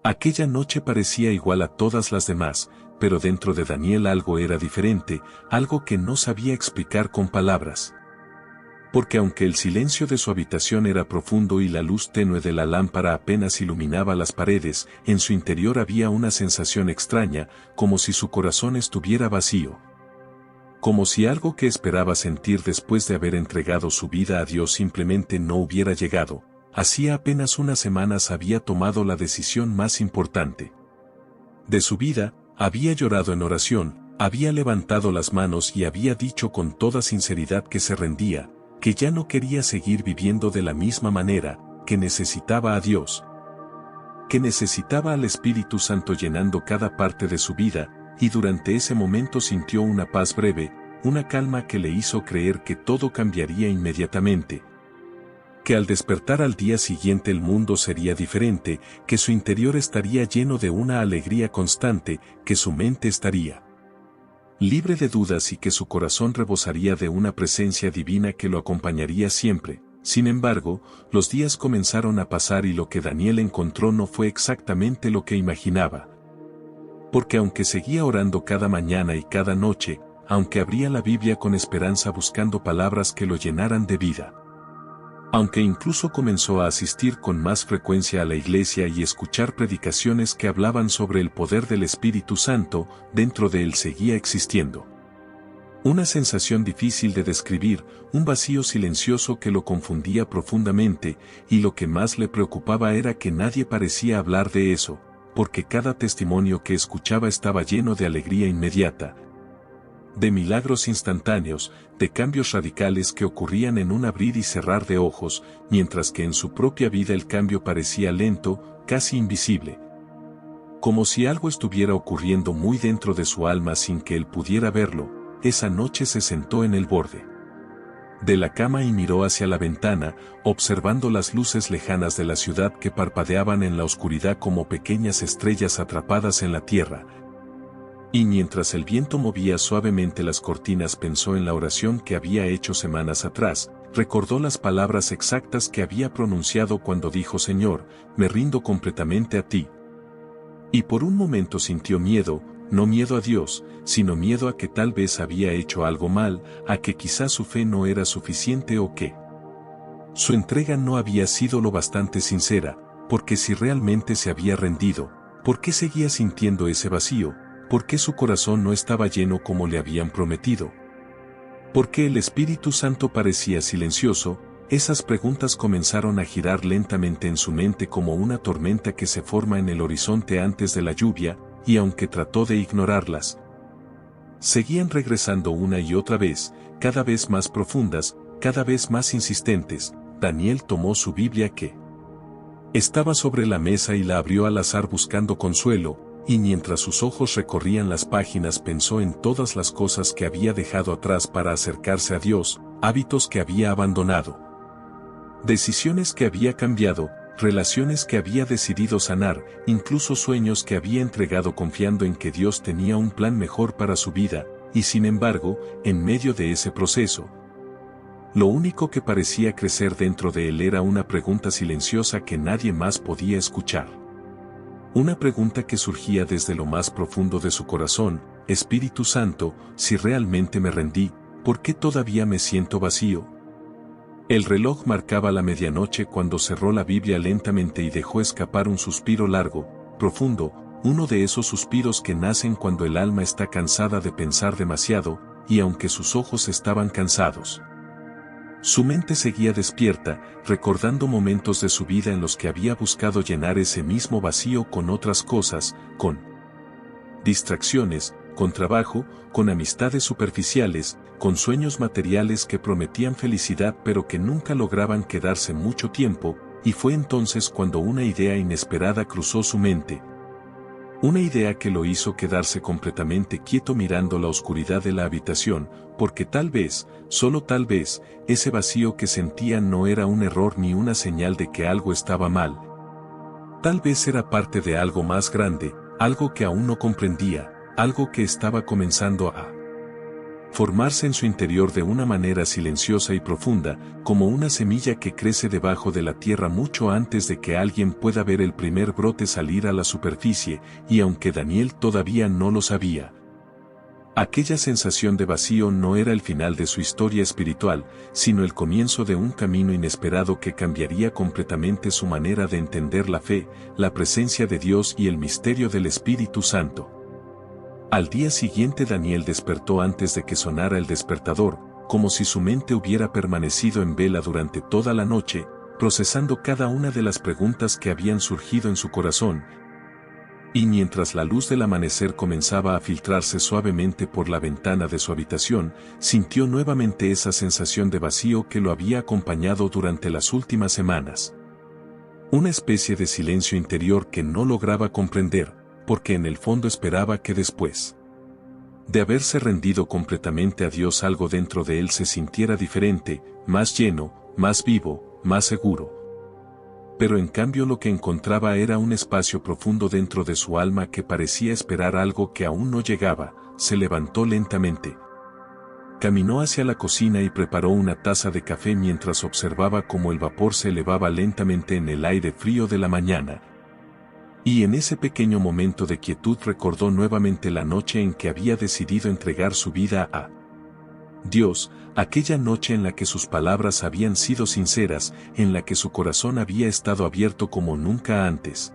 Aquella noche parecía igual a todas las demás, pero dentro de Daniel algo era diferente, algo que no sabía explicar con palabras. Porque aunque el silencio de su habitación era profundo y la luz tenue de la lámpara apenas iluminaba las paredes, en su interior había una sensación extraña, como si su corazón estuviera vacío. Como si algo que esperaba sentir después de haber entregado su vida a Dios simplemente no hubiera llegado. Hacía apenas unas semanas había tomado la decisión más importante de su vida, había llorado en oración, había levantado las manos y había dicho con toda sinceridad que se rendía, que ya no quería seguir viviendo de la misma manera, que necesitaba a Dios, que necesitaba al Espíritu Santo llenando cada parte de su vida, y durante ese momento sintió una paz breve, una calma que le hizo creer que todo cambiaría inmediatamente, que al despertar al día siguiente el mundo sería diferente, que su interior estaría lleno de una alegría constante, que su mente estaría libre de dudas y que su corazón rebosaría de una presencia divina que lo acompañaría siempre. Sin embargo, los días comenzaron a pasar y lo que Daniel encontró no fue exactamente lo que imaginaba. Porque aunque seguía orando cada mañana y cada noche, aunque abría la Biblia con esperanza buscando palabras que lo llenaran de vida, aunque incluso comenzó a asistir con más frecuencia a la iglesia y escuchar predicaciones que hablaban sobre el poder del Espíritu Santo, dentro de él seguía existiendo una sensación difícil de describir, un vacío silencioso que lo confundía profundamente, y lo que más le preocupaba era que nadie parecía hablar de eso, porque cada testimonio que escuchaba estaba lleno de alegría inmediata, de milagros instantáneos, de cambios radicales que ocurrían en un abrir y cerrar de ojos, mientras que en su propia vida el cambio parecía lento, casi invisible. Como si algo estuviera ocurriendo muy dentro de su alma sin que él pudiera verlo. Esa noche se sentó en el borde de la cama y miró hacia la ventana, observando las luces lejanas de la ciudad que parpadeaban en la oscuridad como pequeñas estrellas atrapadas en la tierra. Y mientras el viento movía suavemente las cortinas pensó en la oración que había hecho semanas atrás, recordó las palabras exactas que había pronunciado cuando dijo: Señor, me rindo completamente a ti. Y por un momento sintió miedo, no miedo a Dios, sino miedo a que tal vez había hecho algo mal, a que quizás su fe no era suficiente o que su entrega no había sido lo bastante sincera, porque si realmente se había rendido, ¿por qué seguía sintiendo ese vacío? ¿Por qué su corazón no estaba lleno como le habían prometido? ¿Por qué el Espíritu Santo parecía silencioso? Esas preguntas comenzaron a girar lentamente en su mente como una tormenta que se forma en el horizonte antes de la lluvia, y aunque trató de ignorarlas, seguían regresando una y otra vez, cada vez más profundas, cada vez más insistentes. Daniel tomó su Biblia que estaba sobre la mesa y la abrió al azar buscando consuelo, y mientras sus ojos recorrían las páginas pensó en todas las cosas que había dejado atrás para acercarse a Dios, hábitos que había abandonado, decisiones que había cambiado, relaciones que había decidido sanar, incluso sueños que había entregado confiando en que Dios tenía un plan mejor para su vida, y sin embargo, en medio de ese proceso, lo único que parecía crecer dentro de él era una pregunta silenciosa que nadie más podía escuchar. Una pregunta que surgía desde lo más profundo de su corazón: Espíritu Santo, si realmente me rendí, ¿por qué todavía me siento vacío? El reloj marcaba la medianoche cuando cerró la Biblia lentamente y dejó escapar un suspiro largo, profundo, uno de esos suspiros que nacen cuando el alma está cansada de pensar demasiado, y aunque sus ojos estaban cansados, su mente seguía despierta, recordando momentos de su vida en los que había buscado llenar ese mismo vacío con otras cosas, con distracciones, con trabajo, con amistades superficiales, con sueños materiales que prometían felicidad pero que nunca lograban quedarse mucho tiempo, y fue entonces cuando una idea inesperada cruzó su mente. Una idea que lo hizo quedarse completamente quieto mirando la oscuridad de la habitación, porque tal vez, solo tal vez, ese vacío que sentía no era un error ni una señal de que algo estaba mal. Tal vez era parte de algo más grande, algo que aún no comprendía, algo que estaba comenzando a formarse en su interior de una manera silenciosa y profunda, como una semilla que crece debajo de la tierra mucho antes de que alguien pueda ver el primer brote salir a la superficie, y aunque Daniel todavía no lo sabía, aquella sensación de vacío no era el final de su historia espiritual, sino el comienzo de un camino inesperado que cambiaría completamente su manera de entender la fe, la presencia de Dios y el misterio del Espíritu Santo. Al día siguiente Daniel despertó antes de que sonara el despertador, como si su mente hubiera permanecido en vela durante toda la noche, procesando cada una de las preguntas que habían surgido en su corazón. Y mientras la luz del amanecer comenzaba a filtrarse suavemente por la ventana de su habitación, sintió nuevamente esa sensación de vacío que lo había acompañado durante las últimas semanas. Una especie de silencio interior que no lograba comprender, porque en el fondo esperaba que después de haberse rendido completamente a Dios algo dentro de él se sintiera diferente, más lleno, más vivo, más seguro. Pero en cambio lo que encontraba era un espacio profundo dentro de su alma que parecía esperar algo que aún no llegaba. Se levantó lentamente. Caminó hacia la cocina y preparó una taza de café mientras observaba cómo el vapor se elevaba lentamente en el aire frío de la mañana. Y en ese pequeño momento de quietud recordó nuevamente la noche en que había decidido entregar su vida a Dios, aquella noche en la que sus palabras habían sido sinceras, en la que su corazón había estado abierto como nunca antes,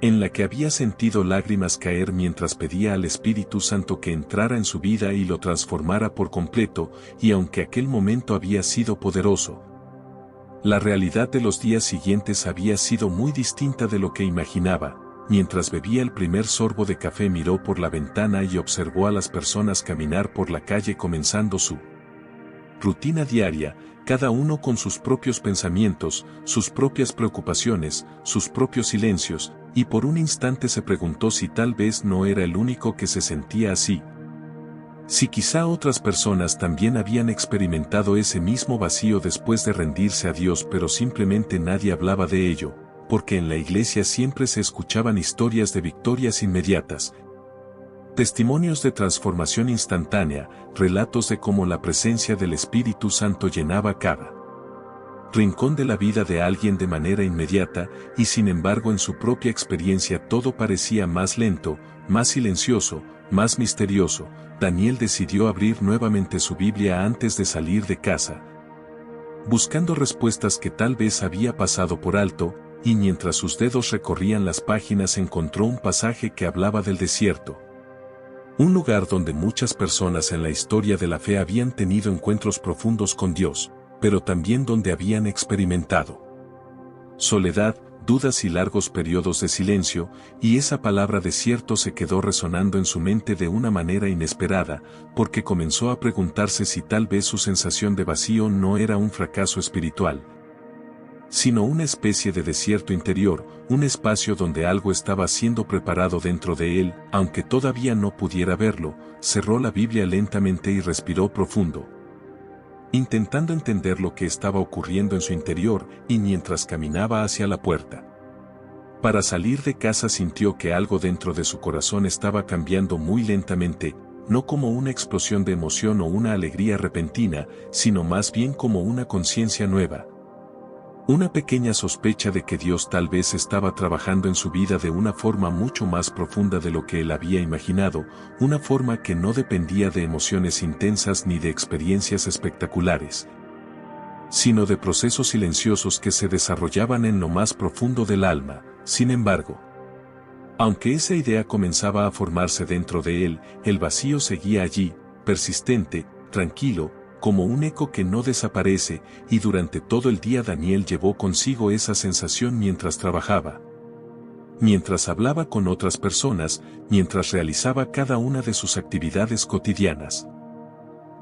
en la que había sentido lágrimas caer mientras pedía al Espíritu Santo que entrara en su vida y lo transformara por completo, y aunque aquel momento había sido poderoso, la realidad de los días siguientes había sido muy distinta de lo que imaginaba. Mientras bebía el primer sorbo de café miró por la ventana y observó a las personas caminar por la calle comenzando su rutina diaria, cada uno con sus propios pensamientos, sus propias preocupaciones, sus propios silencios, y por un instante se preguntó si tal vez no era el único que se sentía así. Si quizá otras personas también habían experimentado ese mismo vacío después de rendirse a Dios pero simplemente nadie hablaba de ello, porque en la iglesia siempre se escuchaban historias de victorias inmediatas, testimonios de transformación instantánea, relatos de cómo la presencia del Espíritu Santo llenaba cada rincón de la vida de alguien de manera inmediata, y sin embargo en su propia experiencia todo parecía más lento, más silencioso, más misterioso. Daniel decidió abrir nuevamente su Biblia antes de salir de casa, buscando respuestas que tal vez había pasado por alto, y mientras sus dedos recorrían las páginas encontró un pasaje que hablaba del desierto. Un lugar donde muchas personas en la historia de la fe habían tenido encuentros profundos con Dios, pero también donde habían experimentado soledad, dudas y largos periodos de silencio, y esa palabra desierto se quedó resonando en su mente de una manera inesperada, porque comenzó a preguntarse si tal vez su sensación de vacío no era un fracaso espiritual, sino una especie de desierto interior, un espacio donde algo estaba siendo preparado dentro de él. Aunque todavía no pudiera verlo, cerró la Biblia lentamente y respiró profundo, intentando entender lo que estaba ocurriendo en su interior, y mientras caminaba hacia la puerta para salir de casa sintió que algo dentro de su corazón estaba cambiando muy lentamente, no como una explosión de emoción o una alegría repentina, sino más bien como una conciencia nueva. Una pequeña sospecha de que Dios tal vez estaba trabajando en su vida de una forma mucho más profunda de lo que él había imaginado, una forma que no dependía de emociones intensas ni de experiencias espectaculares, sino de procesos silenciosos que se desarrollaban en lo más profundo del alma. Sin embargo, aunque esa idea comenzaba a formarse dentro de él, el vacío seguía allí, persistente, tranquilo, como un eco que no desaparece, y durante todo el día Daniel llevó consigo esa sensación mientras trabajaba, mientras hablaba con otras personas, mientras realizaba cada una de sus actividades cotidianas,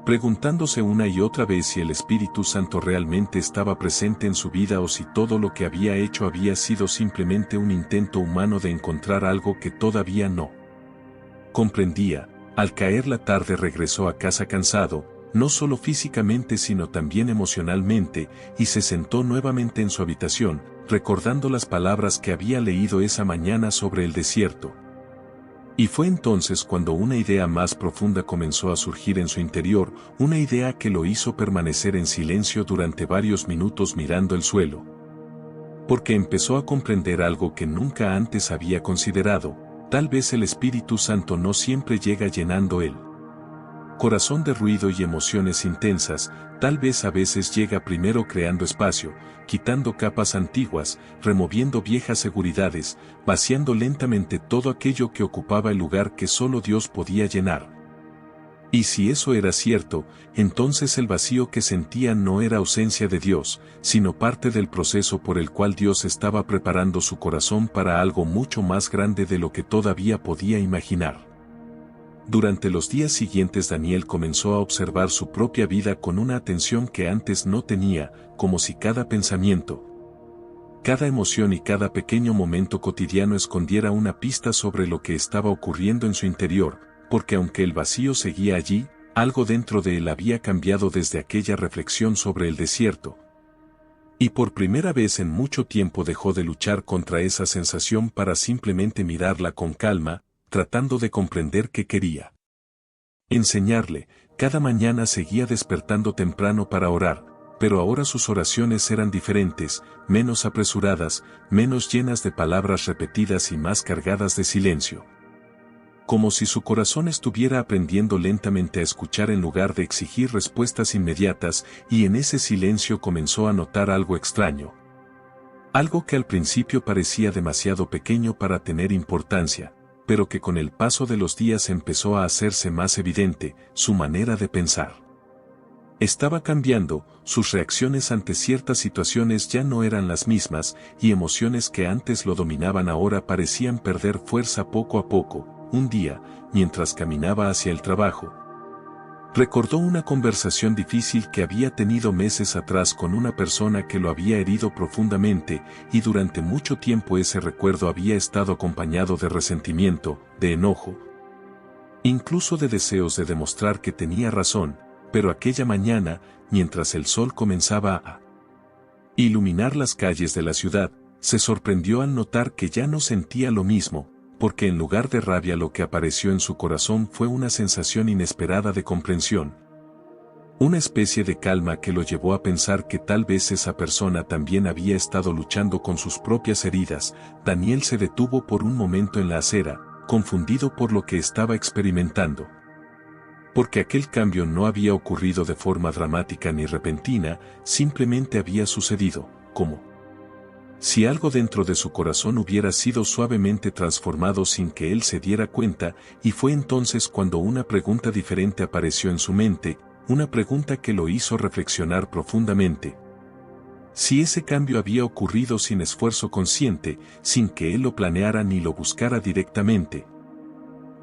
preguntándose una y otra vez si el Espíritu Santo realmente estaba presente en su vida o si todo lo que había hecho había sido simplemente un intento humano de encontrar algo que todavía no comprendía. Al caer la tarde regresó a casa cansado, no solo físicamente sino también emocionalmente, y se sentó nuevamente en su habitación, recordando las palabras que había leído esa mañana sobre el desierto. Y fue entonces cuando una idea más profunda comenzó a surgir en su interior, una idea que lo hizo permanecer en silencio durante varios minutos mirando el suelo. Porque empezó a comprender algo que nunca antes había considerado: tal vez el Espíritu Santo no siempre llega llenando el corazón de ruido y emociones intensas, tal vez a veces llega primero creando espacio, quitando capas antiguas, removiendo viejas seguridades, vaciando lentamente todo aquello que ocupaba el lugar que solo Dios podía llenar. Y si eso era cierto, entonces el vacío que sentía no era ausencia de Dios, sino parte del proceso por el cual Dios estaba preparando su corazón para algo mucho más grande de lo que todavía podía imaginar. Durante los días siguientes Daniel comenzó a observar su propia vida con una atención que antes no tenía, como si cada pensamiento, cada emoción y cada pequeño momento cotidiano escondiera una pista sobre lo que estaba ocurriendo en su interior, porque aunque el vacío seguía allí, algo dentro de él había cambiado desde aquella reflexión sobre el desierto. Y por primera vez en mucho tiempo dejó de luchar contra esa sensación para simplemente mirarla con calma, tratando de comprender qué quería enseñarle. Cada mañana seguía despertando temprano para orar, pero ahora sus oraciones eran diferentes, menos apresuradas, menos llenas de palabras repetidas y más cargadas de silencio. Como si su corazón estuviera aprendiendo lentamente a escuchar en lugar de exigir respuestas inmediatas, y en ese silencio comenzó a notar algo extraño. Algo que al principio parecía demasiado pequeño para tener importancia, pero que con el paso de los días empezó a hacerse más evidente: su manera de pensar estaba cambiando, sus reacciones ante ciertas situaciones ya no eran las mismas, y emociones que antes lo dominaban ahora parecían perder fuerza poco a poco. Un día, mientras caminaba hacia el trabajo, recordó una conversación difícil que había tenido meses atrás con una persona que lo había herido profundamente, y durante mucho tiempo ese recuerdo había estado acompañado de resentimiento, de enojo, incluso de deseos de demostrar que tenía razón. Pero aquella mañana, mientras el sol comenzaba a iluminar las calles de la ciudad, se sorprendió al notar que ya no sentía lo mismo, porque en lugar de rabia lo que apareció en su corazón fue una sensación inesperada de comprensión. Una especie de calma que lo llevó a pensar que tal vez esa persona también había estado luchando con sus propias heridas. Daniel se detuvo por un momento en la acera, confundido por lo que estaba experimentando. Porque aquel cambio no había ocurrido de forma dramática ni repentina, simplemente había sucedido, como si algo dentro de su corazón hubiera sido suavemente transformado sin que él se diera cuenta, y fue entonces cuando una pregunta diferente apareció en su mente, una pregunta que lo hizo reflexionar profundamente. Si ese cambio había ocurrido sin esfuerzo consciente, sin que él lo planeara ni lo buscara directamente,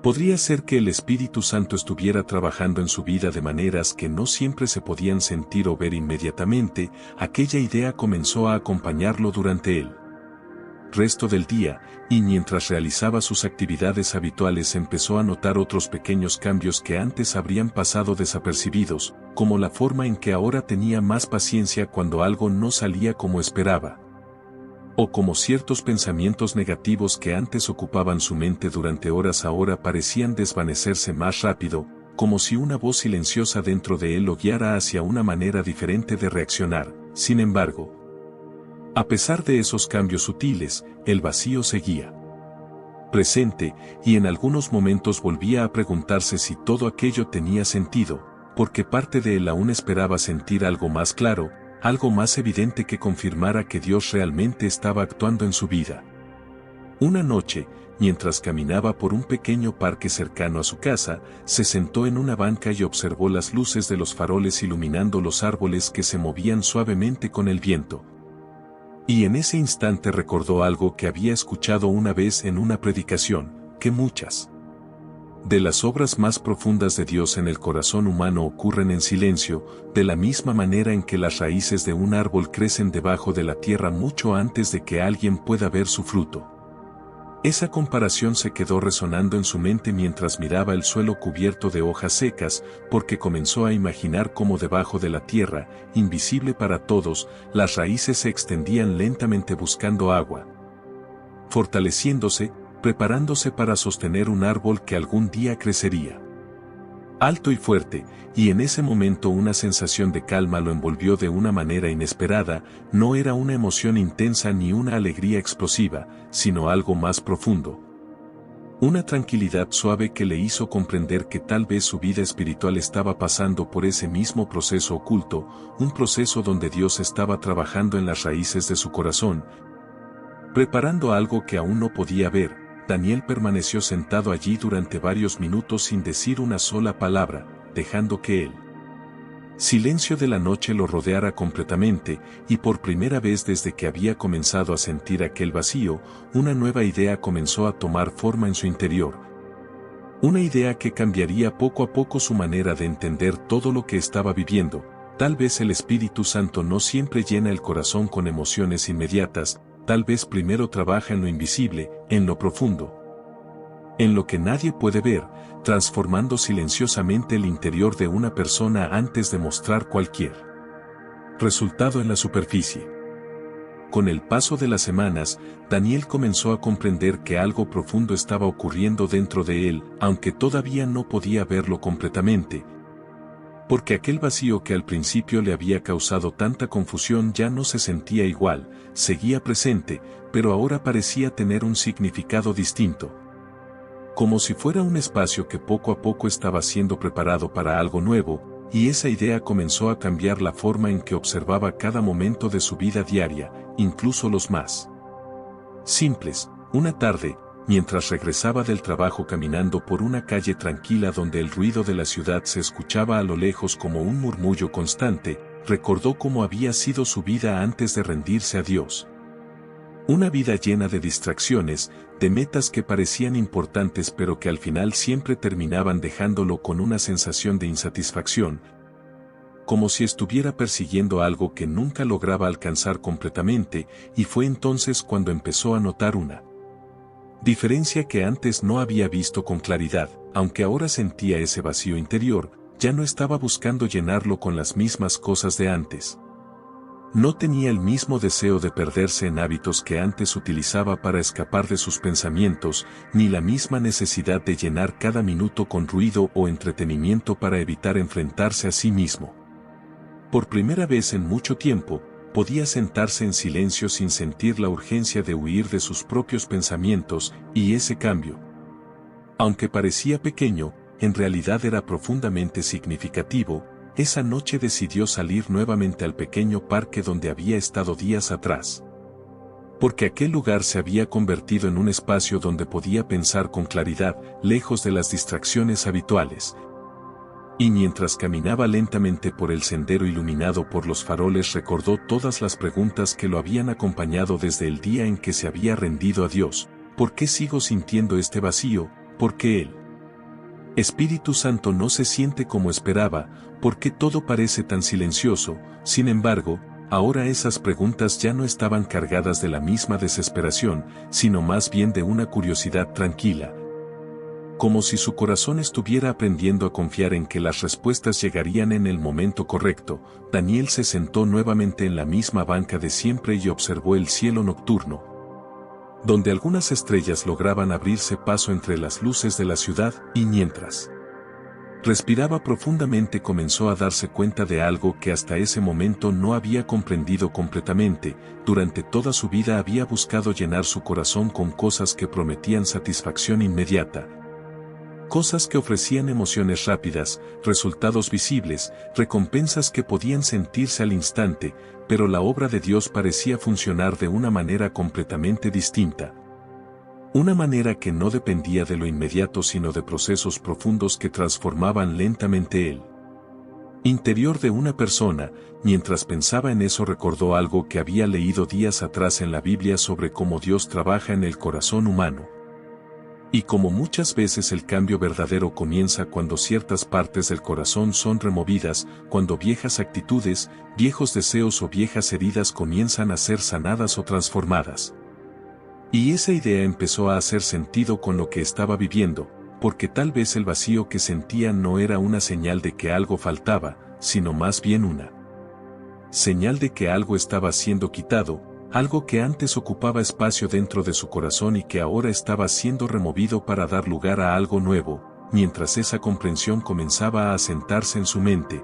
podría ser que el Espíritu Santo estuviera trabajando en su vida de maneras que no siempre se podían sentir o ver inmediatamente. Aquella idea comenzó a acompañarlo durante el resto del día, y mientras realizaba sus actividades habituales empezó a notar otros pequeños cambios que antes habrían pasado desapercibidos, como la forma en que ahora tenía más paciencia cuando algo no salía como esperaba, o como ciertos pensamientos negativos que antes ocupaban su mente durante horas ahora parecían desvanecerse más rápido, como si una voz silenciosa dentro de él lo guiara hacia una manera diferente de reaccionar. Sin embargo, a pesar de esos cambios sutiles, el vacío seguía presente, y en algunos momentos volvía a preguntarse si todo aquello tenía sentido, porque parte de él aún esperaba sentir algo más claro, algo más evidente que confirmara que Dios realmente estaba actuando en su vida. Una noche, mientras caminaba por un pequeño parque cercano a su casa, se sentó en una banca y observó las luces de los faroles iluminando los árboles que se movían suavemente con el viento. Y en ese instante recordó algo que había escuchado una vez en una predicación: que muchas de las obras más profundas de Dios en el corazón humano ocurren en silencio, de la misma manera en que las raíces de un árbol crecen debajo de la tierra mucho antes de que alguien pueda ver su fruto. Esa comparación se quedó resonando en su mente mientras miraba el suelo cubierto de hojas secas, porque comenzó a imaginar cómo debajo de la tierra, invisible para todos, las raíces se extendían lentamente buscando agua, fortaleciéndose, preparándose para sostener un árbol que algún día crecería alto y fuerte, y en ese momento una sensación de calma lo envolvió de una manera inesperada. No era una emoción intensa ni una alegría explosiva, sino algo más profundo. Una tranquilidad suave que le hizo comprender que tal vez su vida espiritual estaba pasando por ese mismo proceso oculto, un proceso donde Dios estaba trabajando en las raíces de su corazón, preparando algo que aún no podía ver. Daniel permaneció sentado allí durante varios minutos sin decir una sola palabra, dejando que el silencio de la noche lo rodeara completamente, y por primera vez desde que había comenzado a sentir aquel vacío, una nueva idea comenzó a tomar forma en su interior. Una idea que cambiaría poco a poco su manera de entender todo lo que estaba viviendo. Tal vez el Espíritu Santo no siempre llena el corazón con emociones inmediatas, tal vez primero trabaja en lo invisible, en lo profundo, en lo que nadie puede ver, transformando silenciosamente el interior de una persona antes de mostrar cualquier resultado en la superficie. Con el paso de las semanas, Daniel comenzó a comprender que algo profundo estaba ocurriendo dentro de él, aunque todavía no podía verlo completamente, porque aquel vacío que al principio le había causado tanta confusión ya no se sentía igual, seguía presente, pero ahora parecía tener un significado distinto. Como si fuera un espacio que poco a poco estaba siendo preparado para algo nuevo, y esa idea comenzó a cambiar la forma en que observaba cada momento de su vida diaria, incluso los más simples. Una tarde, mientras regresaba del trabajo caminando por una calle tranquila donde el ruido de la ciudad se escuchaba a lo lejos como un murmullo constante, recordó cómo había sido su vida antes de rendirse a Dios. Una vida llena de distracciones, de metas que parecían importantes pero que al final siempre terminaban dejándolo con una sensación de insatisfacción, como si estuviera persiguiendo algo que nunca lograba alcanzar completamente, y fue entonces cuando empezó a notar una diferencia que antes no había visto con claridad. Aunque ahora sentía ese vacío interior, ya no estaba buscando llenarlo con las mismas cosas de antes. No tenía el mismo deseo de perderse en hábitos que antes utilizaba para escapar de sus pensamientos, ni la misma necesidad de llenar cada minuto con ruido o entretenimiento para evitar enfrentarse a sí mismo. Por primera vez en mucho tiempo, podía sentarse en silencio sin sentir la urgencia de huir de sus propios pensamientos, y ese cambio, aunque parecía pequeño, en realidad era profundamente significativo. Esa noche decidió salir nuevamente al pequeño parque donde había estado días atrás, porque aquel lugar se había convertido en un espacio donde podía pensar con claridad, lejos de las distracciones habituales. Y mientras caminaba lentamente por el sendero iluminado por los faroles, recordó todas las preguntas que lo habían acompañado desde el día en que se había rendido a Dios. ¿Por qué sigo sintiendo este vacío? ¿Por qué el Espíritu Santo no se siente como esperaba? ¿Por qué todo parece tan silencioso? Sin embargo, ahora esas preguntas ya no estaban cargadas de la misma desesperación, sino más bien de una curiosidad tranquila. Como si su corazón estuviera aprendiendo a confiar en que las respuestas llegarían en el momento correcto. Daniel se sentó nuevamente en la misma banca de siempre y observó el cielo nocturno, donde algunas estrellas lograban abrirse paso entre las luces de la ciudad, y mientras respiraba profundamente comenzó a darse cuenta de algo que hasta ese momento no había comprendido completamente. Durante toda su vida había buscado llenar su corazón con cosas que prometían satisfacción inmediata. Cosas que ofrecían emociones rápidas, resultados visibles, recompensas que podían sentirse al instante, pero la obra de Dios parecía funcionar de una manera completamente distinta. Una manera que no dependía de lo inmediato sino de procesos profundos que transformaban lentamente el interior de una persona. Mientras pensaba en eso recordó algo que había leído días atrás en la Biblia sobre cómo Dios trabaja en el corazón humano. Y como muchas veces el cambio verdadero comienza cuando ciertas partes del corazón son removidas, cuando viejas actitudes, viejos deseos o viejas heridas comienzan a ser sanadas o transformadas. Y esa idea empezó a hacer sentido con lo que estaba viviendo, porque tal vez el vacío que sentía no era una señal de que algo faltaba, sino más bien una señal de que algo estaba siendo quitado. algo que antes ocupaba espacio dentro de su corazón y que ahora estaba siendo removido para dar lugar a algo nuevo, mientras esa comprensión comenzaba a asentarse en su mente.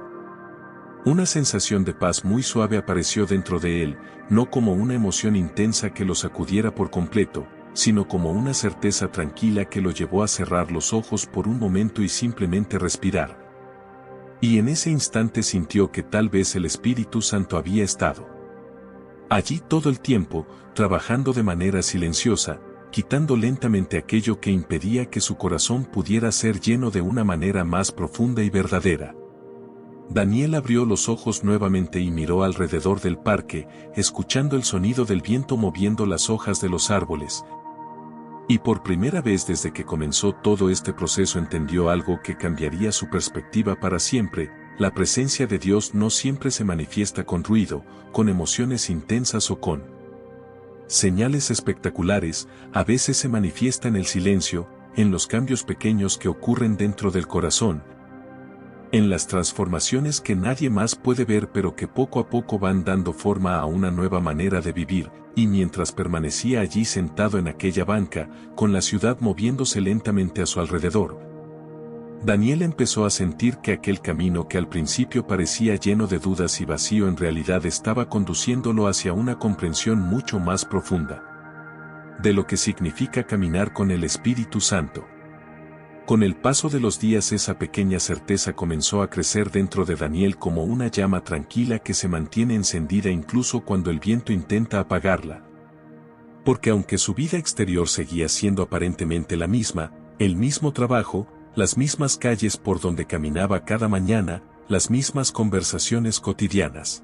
Una sensación de paz muy suave apareció dentro de él, no como una emoción intensa que lo sacudiera por completo, sino como una certeza tranquila que lo llevó a cerrar los ojos por un momento y simplemente respirar. Y en ese instante sintió que tal vez el Espíritu Santo había estado allí todo el tiempo, trabajando de manera silenciosa, quitando lentamente aquello que impedía que su corazón pudiera ser lleno de una manera más profunda y verdadera. Daniel abrió los ojos nuevamente y miró alrededor del parque, escuchando el sonido del viento moviendo las hojas de los árboles. Y por primera vez desde que comenzó todo este proceso entendió algo que cambiaría su perspectiva para siempre: la presencia de Dios no siempre se manifiesta con ruido, con emociones intensas o con señales espectaculares, a veces se manifiesta en el silencio, en los cambios pequeños que ocurren dentro del corazón, en las transformaciones que nadie más puede ver pero que poco a poco van dando forma a una nueva manera de vivir. Y mientras permanecía allí sentado en aquella banca, con la ciudad moviéndose lentamente a su alrededor, Daniel empezó a sentir que aquel camino que al principio parecía lleno de dudas y vacío en realidad estaba conduciéndolo hacia una comprensión mucho más profunda de lo que significa caminar con el Espíritu Santo. Con el paso de los días esa pequeña certeza comenzó a crecer dentro de Daniel como una llama tranquila que se mantiene encendida incluso cuando el viento intenta apagarla. Porque aunque su vida exterior seguía siendo aparentemente la misma, el mismo trabajo, las mismas calles por donde caminaba cada mañana, las mismas conversaciones cotidianas,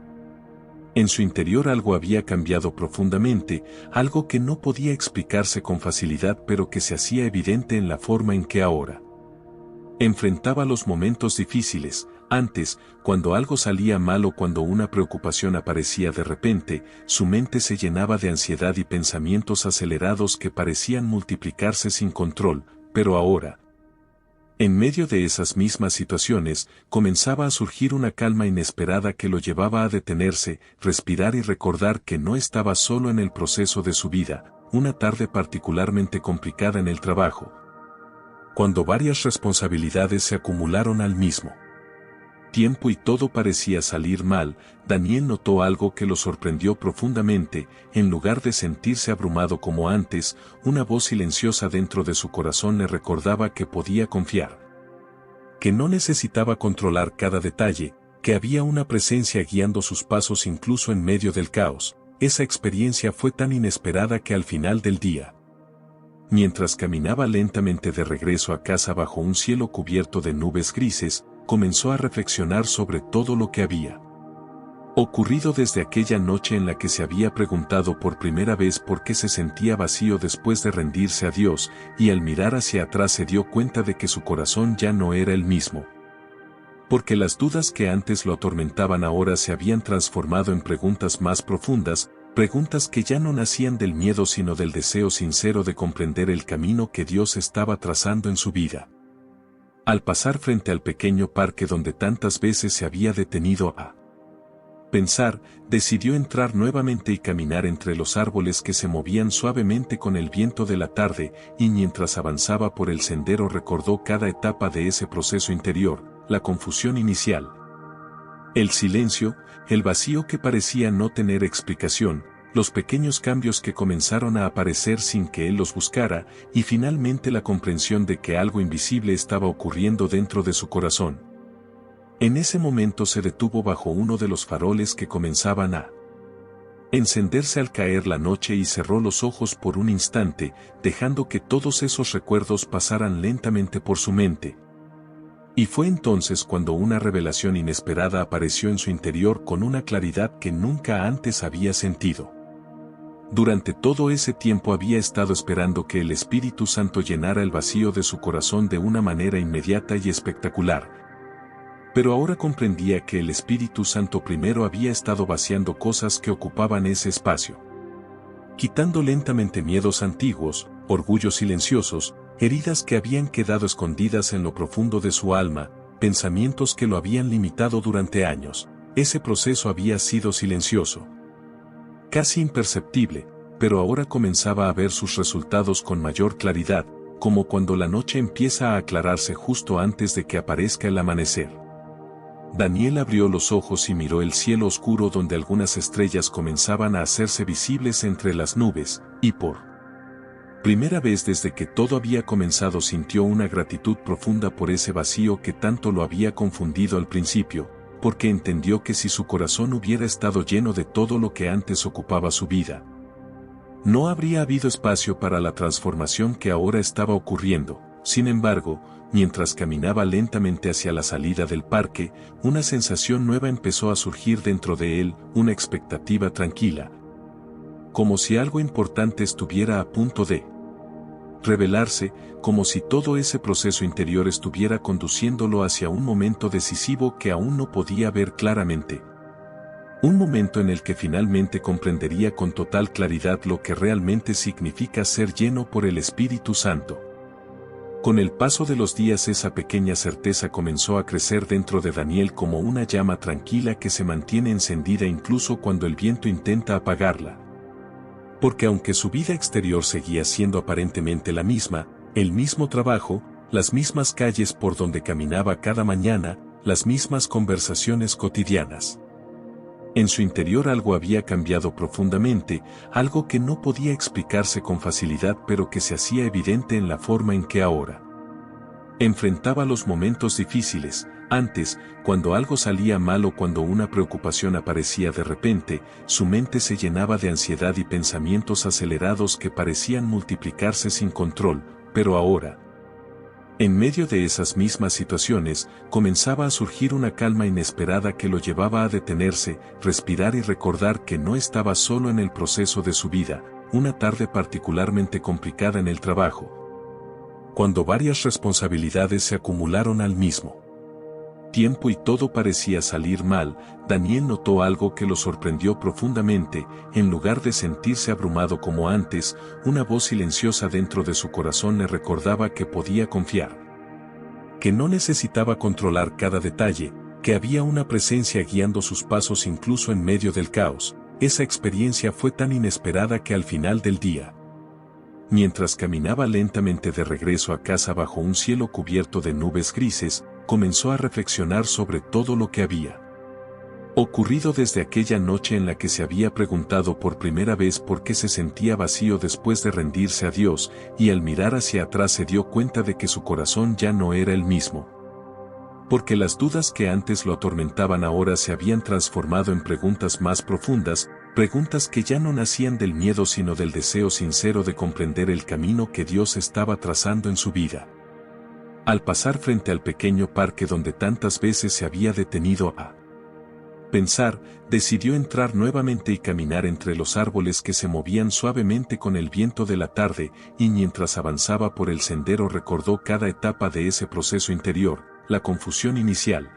en su interior algo había cambiado profundamente, algo que no podía explicarse con facilidad pero que se hacía evidente en la forma en que ahora enfrentaba los momentos difíciles. Antes, cuando algo salía mal o cuando una preocupación aparecía de repente, su mente se llenaba de ansiedad y pensamientos acelerados que parecían multiplicarse sin control, pero ahora, en medio de esas mismas situaciones, comenzaba a surgir una calma inesperada que lo llevaba a detenerse, respirar y recordar que no estaba solo en el proceso de su vida. Una tarde particularmente complicada en el trabajo, cuando varias responsabilidades se acumularon al mismo tiempo y todo parecía salir mal, Daniel notó algo que lo sorprendió profundamente. En lugar de sentirse abrumado como antes, una voz silenciosa dentro de su corazón le recordaba que podía confiar, que no necesitaba controlar cada detalle, que había una presencia guiando sus pasos incluso en medio del caos. Esa experiencia fue tan inesperada que al final del día, mientras caminaba lentamente de regreso a casa bajo un cielo cubierto de nubes grises, comenzó a reflexionar sobre todo lo que había ocurrido desde aquella noche en la que se había preguntado por primera vez por qué se sentía vacío después de rendirse a Dios, y al mirar hacia atrás se dio cuenta de que su corazón ya no era el mismo. Porque las dudas que antes lo atormentaban ahora se habían transformado en preguntas más profundas, preguntas que ya no nacían del miedo sino del deseo sincero de comprender el camino que Dios estaba trazando en su vida. Al pasar frente al pequeño parque donde tantas veces se había detenido a pensar, decidió entrar nuevamente y caminar entre los árboles que se movían suavemente con el viento de la tarde, y mientras avanzaba por el sendero recordó cada etapa de ese proceso interior: la confusión inicial, el silencio, el vacío que parecía no tener explicación, los pequeños cambios que comenzaron a aparecer sin que él los buscara, y finalmente la comprensión de que algo invisible estaba ocurriendo dentro de su corazón. En ese momento se detuvo bajo uno de los faroles que comenzaban a encenderse al caer la noche y cerró los ojos por un instante, dejando que todos esos recuerdos pasaran lentamente por su mente. Y fue entonces cuando una revelación inesperada apareció en su interior con una claridad que nunca antes había sentido. Durante todo ese tiempo había estado esperando que el Espíritu Santo llenara el vacío de su corazón de una manera inmediata y espectacular. Pero ahora comprendía que el Espíritu Santo primero había estado vaciando cosas que ocupaban ese espacio, quitando lentamente miedos antiguos, orgullos silenciosos, heridas que habían quedado escondidas en lo profundo de su alma, pensamientos que lo habían limitado durante años. Ese proceso había sido silencioso, casi imperceptible, pero ahora comenzaba a ver sus resultados con mayor claridad, como cuando la noche empieza a aclararse justo antes de que aparezca el amanecer. Daniel abrió los ojos y miró el cielo oscuro donde algunas estrellas comenzaban a hacerse visibles entre las nubes, y por primera vez desde que todo había comenzado sintió una gratitud profunda por ese vacío que tanto lo había confundido al principio, porque entendió que si su corazón hubiera estado lleno de todo lo que antes ocupaba su vida, no habría habido espacio para la transformación que ahora estaba ocurriendo. Sin embargo, mientras caminaba lentamente hacia la salida del parque, una sensación nueva empezó a surgir dentro de él, una expectativa tranquila, como si algo importante estuviera a punto de revelarse, como si todo ese proceso interior estuviera conduciéndolo hacia un momento decisivo que aún no podía ver claramente. Un momento en el que finalmente comprendería con total claridad lo que realmente significa ser lleno por el Espíritu Santo. Con el paso de los días esa pequeña certeza comenzó a crecer dentro de Daniel como una llama tranquila que se mantiene encendida incluso cuando el viento intenta apagarla. Porque aunque su vida exterior seguía siendo aparentemente la misma, el mismo trabajo, las mismas calles por donde caminaba cada mañana, las mismas conversaciones cotidianas. En su interior algo había cambiado profundamente, algo que no podía explicarse con facilidad pero que se hacía evidente en la forma en que ahora enfrentaba los momentos difíciles. Antes, cuando algo salía mal o cuando una preocupación aparecía de repente, su mente se llenaba de ansiedad y pensamientos acelerados que parecían multiplicarse sin control, pero ahora, en medio de esas mismas situaciones, comenzaba a surgir una calma inesperada que lo llevaba a detenerse, respirar y recordar que no estaba solo en el proceso de su vida. Una tarde particularmente complicada en el trabajo, cuando varias responsabilidades se acumularon al mismo tiempo y todo parecía salir mal, Daniel notó algo que lo sorprendió profundamente. En lugar de sentirse abrumado como antes, una voz silenciosa dentro de su corazón le recordaba que podía confiar, que no necesitaba controlar cada detalle, que había una presencia guiando sus pasos incluso en medio del caos. Esa experiencia fue tan inesperada que al final del día, mientras caminaba lentamente de regreso a casa bajo un cielo cubierto de nubes grises, comenzó a reflexionar sobre todo lo que había ocurrido desde aquella noche en la que se había preguntado por primera vez por qué se sentía vacío después de rendirse a Dios, y al mirar hacia atrás se dio cuenta de que su corazón ya no era el mismo. Porque las dudas que antes lo atormentaban ahora se habían transformado en preguntas más profundas, preguntas que ya no nacían del miedo sino del deseo sincero de comprender el camino que Dios estaba trazando en su vida. Al pasar frente al pequeño parque donde tantas veces se había detenido a pensar, decidió entrar nuevamente y caminar entre los árboles que se movían suavemente con el viento de la tarde, y mientras avanzaba por el sendero recordó cada etapa de ese proceso interior, la confusión inicial,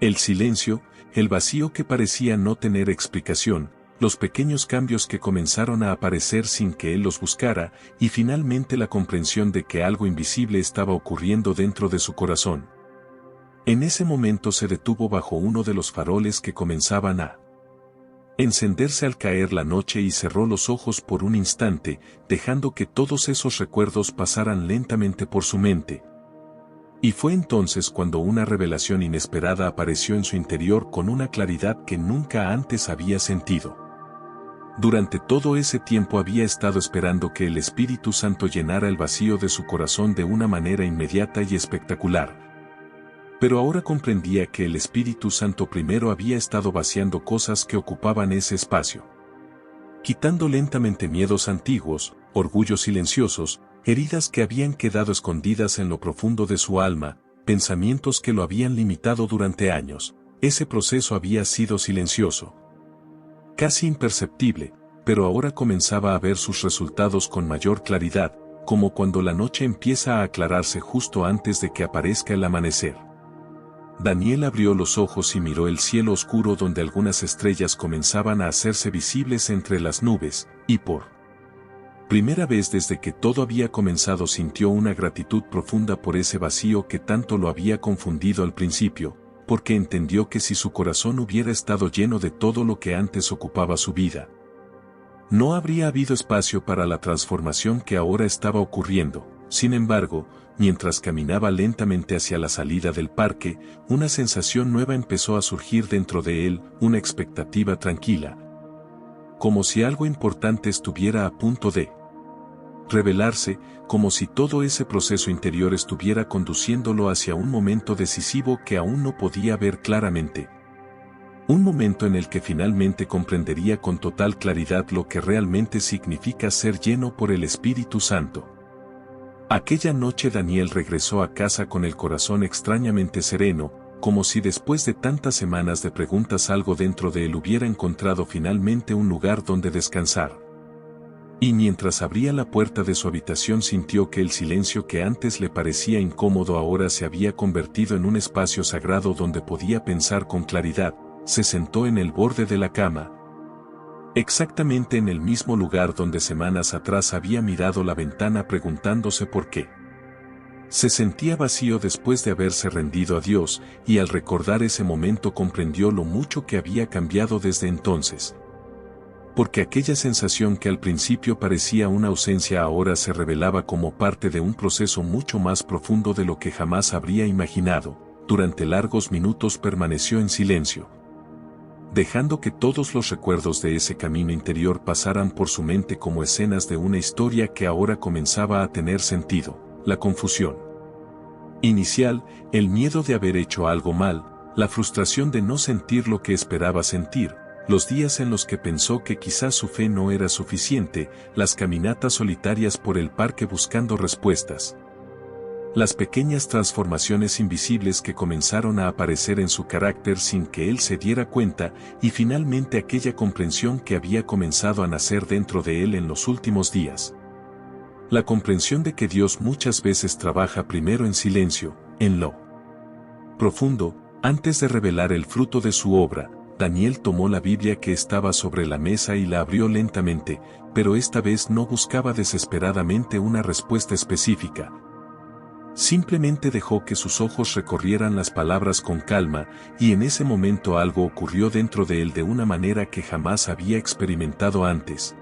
el silencio, el vacío que parecía no tener explicación, los pequeños cambios que comenzaron a aparecer sin que él los buscara, y finalmente la comprensión de que algo invisible estaba ocurriendo dentro de su corazón. En ese momento se detuvo bajo uno de los faroles que comenzaban a encenderse al caer la noche y cerró los ojos por un instante, dejando que todos esos recuerdos pasaran lentamente por su mente. Y fue entonces cuando una revelación inesperada apareció en su interior con una claridad que nunca antes había sentido. Durante todo ese tiempo había estado esperando que el Espíritu Santo llenara el vacío de su corazón de una manera inmediata y espectacular. Pero ahora comprendía que el Espíritu Santo primero había estado vaciando cosas que ocupaban ese espacio, quitando lentamente miedos antiguos, orgullos silenciosos, heridas que habían quedado escondidas en lo profundo de su alma, pensamientos que lo habían limitado durante años. Ese proceso había sido silencioso, casi imperceptible, pero ahora comenzaba a ver sus resultados con mayor claridad, como cuando la noche empieza a aclararse justo antes de que aparezca el amanecer. Daniel abrió los ojos y miró el cielo oscuro donde algunas estrellas comenzaban a hacerse visibles entre las nubes, y por primera vez desde que todo había comenzado sintió una gratitud profunda por ese vacío que tanto lo había confundido al principio, porque entendió que si su corazón hubiera estado lleno de todo lo que antes ocupaba su vida, No habría habido espacio para la transformación que ahora estaba ocurriendo. Sin embargo, mientras caminaba lentamente hacia la salida del parque, una sensación nueva empezó a surgir dentro de él, una expectativa tranquila. Como si algo importante estuviera a punto de revelarse, como si todo ese proceso interior estuviera conduciéndolo hacia un momento decisivo que aún no podía ver claramente. Un momento en el que finalmente comprendería con total claridad lo que realmente significa ser lleno por el Espíritu Santo. Aquella noche Daniel regresó a casa con el corazón extrañamente sereno, como si después de tantas semanas de preguntas algo dentro de él hubiera encontrado finalmente un lugar donde descansar. Y mientras abría la puerta de su habitación sintió que el silencio que antes le parecía incómodo ahora se había convertido en un espacio sagrado donde podía pensar con claridad. Se sentó en el borde de la cama, exactamente en el mismo lugar donde semanas atrás había mirado la ventana preguntándose por qué. Se sentía vacío después de haberse rendido a Dios, y al recordar ese momento comprendió lo mucho que había cambiado desde entonces. Porque aquella sensación que al principio parecía una ausencia ahora se revelaba como parte de un proceso mucho más profundo de lo que jamás habría imaginado. Durante largos minutos permaneció en silencio, dejando que todos los recuerdos de ese camino interior pasaran por su mente como escenas de una historia que ahora comenzaba a tener sentido. La confusión inicial, el miedo de haber hecho algo mal, la frustración de no sentir lo que esperaba sentir, los días en los que pensó que quizás su fe no era suficiente, las caminatas solitarias por el parque buscando respuestas. Las pequeñas transformaciones invisibles que comenzaron a aparecer en su carácter sin que él se diera cuenta, y finalmente aquella comprensión que había comenzado a nacer dentro de él en los últimos días. La comprensión de que Dios muchas veces trabaja primero en silencio, en lo profundo, antes de revelar el fruto de su obra. Daniel tomó la Biblia que estaba sobre la mesa y la abrió lentamente, pero esta vez no buscaba desesperadamente una respuesta específica. Simplemente dejó que sus ojos recorrieran las palabras con calma, y en ese momento algo ocurrió dentro de él de una manera que jamás había experimentado antes.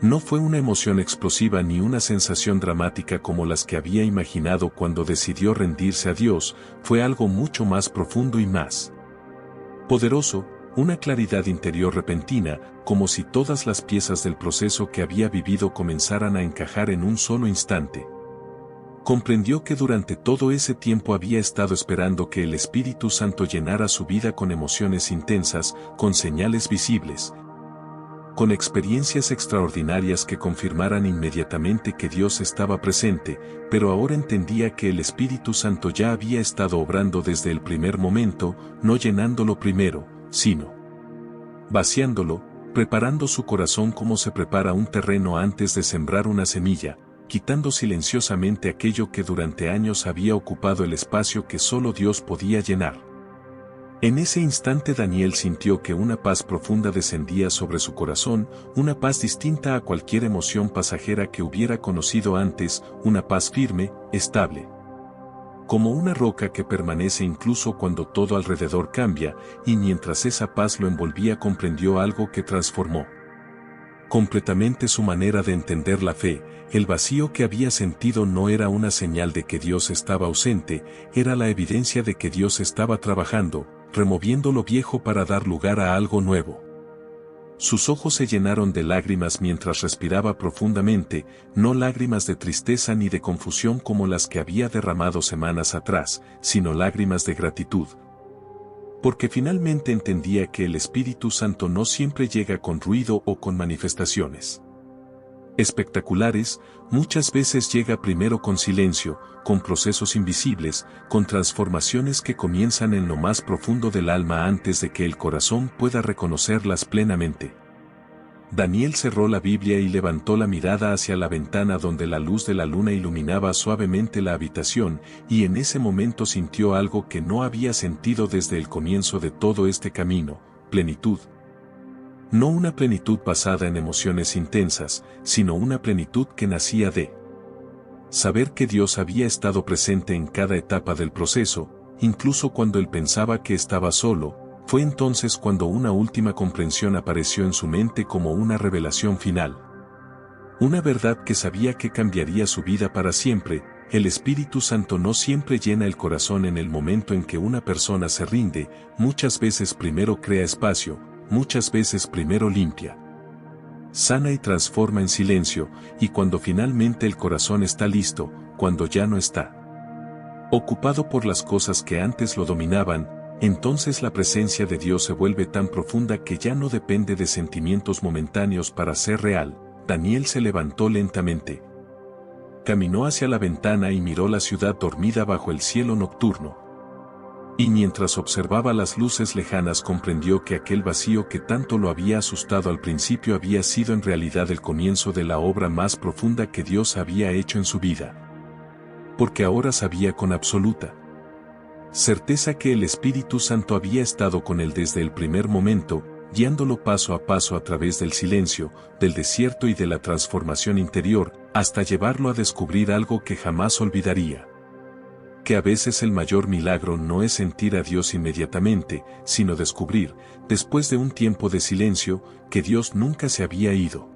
No fue una emoción explosiva ni una sensación dramática como las que había imaginado cuando decidió rendirse a Dios, fue algo mucho más profundo y más poderoso, una claridad interior repentina, como si todas las piezas del proceso que había vivido comenzaran a encajar en un solo instante. Comprendió que durante todo ese tiempo había estado esperando que el Espíritu Santo llenara su vida con emociones intensas, con señales visibles, con experiencias extraordinarias que confirmaran inmediatamente que Dios estaba presente, pero ahora entendía que el Espíritu Santo ya había estado obrando desde el primer momento, no llenándolo primero, sino vaciándolo, preparando su corazón como se prepara un terreno antes de sembrar una semilla, quitando silenciosamente aquello que durante años había ocupado el espacio que solo Dios podía llenar. En ese instante Daniel sintió que una paz profunda descendía sobre su corazón, una paz distinta a cualquier emoción pasajera que hubiera conocido antes, una paz firme, estable. Como una roca que permanece incluso cuando todo alrededor cambia, y mientras esa paz lo envolvía comprendió algo que transformó completamente su manera de entender la fe. El vacío que había sentido no era una señal de que Dios estaba ausente, era la evidencia de que Dios estaba trabajando, removiendo lo viejo para dar lugar a algo nuevo. Sus ojos se llenaron de lágrimas mientras respiraba profundamente, no lágrimas de tristeza ni de confusión como las que había derramado semanas atrás, sino lágrimas de gratitud. Porque finalmente entendía que el Espíritu Santo no siempre llega con ruido o con manifestaciones espectaculares, muchas veces llega primero con silencio, con procesos invisibles, con transformaciones que comienzan en lo más profundo del alma antes de que el corazón pueda reconocerlas plenamente. Daniel cerró la Biblia y levantó la mirada hacia la ventana donde la luz de la luna iluminaba suavemente la habitación, y en ese momento sintió algo que no había sentido desde el comienzo de todo este camino: plenitud. No una plenitud basada en emociones intensas, sino una plenitud que nacía de saber que Dios había estado presente en cada etapa del proceso, incluso cuando él pensaba que estaba solo, Fue entonces cuando una última comprensión apareció en su mente como una revelación final. Una verdad que sabía que cambiaría su vida para siempre. El Espíritu Santo no siempre llena el corazón en el momento en que una persona se rinde, muchas veces primero crea espacio, muchas veces primero limpia, sana y transforma en silencio, y cuando finalmente el corazón está listo, cuando ya no está ocupado por las cosas que antes lo dominaban, entonces la presencia de Dios se vuelve tan profunda que ya no depende de sentimientos momentáneos para ser real. Daniel se levantó lentamente. Caminó hacia la ventana y miró la ciudad dormida bajo el cielo nocturno. Y mientras observaba las luces lejanas comprendió que aquel vacío que tanto lo había asustado al principio había sido en realidad el comienzo de la obra más profunda que Dios había hecho en su vida. Porque ahora sabía con absoluta certeza que el Espíritu Santo había estado con él desde el primer momento, guiándolo paso a paso a través del silencio, del desierto y de la transformación interior, hasta llevarlo a descubrir algo que jamás olvidaría. Que a veces el mayor milagro no es sentir a Dios inmediatamente, sino descubrir, después de un tiempo de silencio, que Dios nunca se había ido.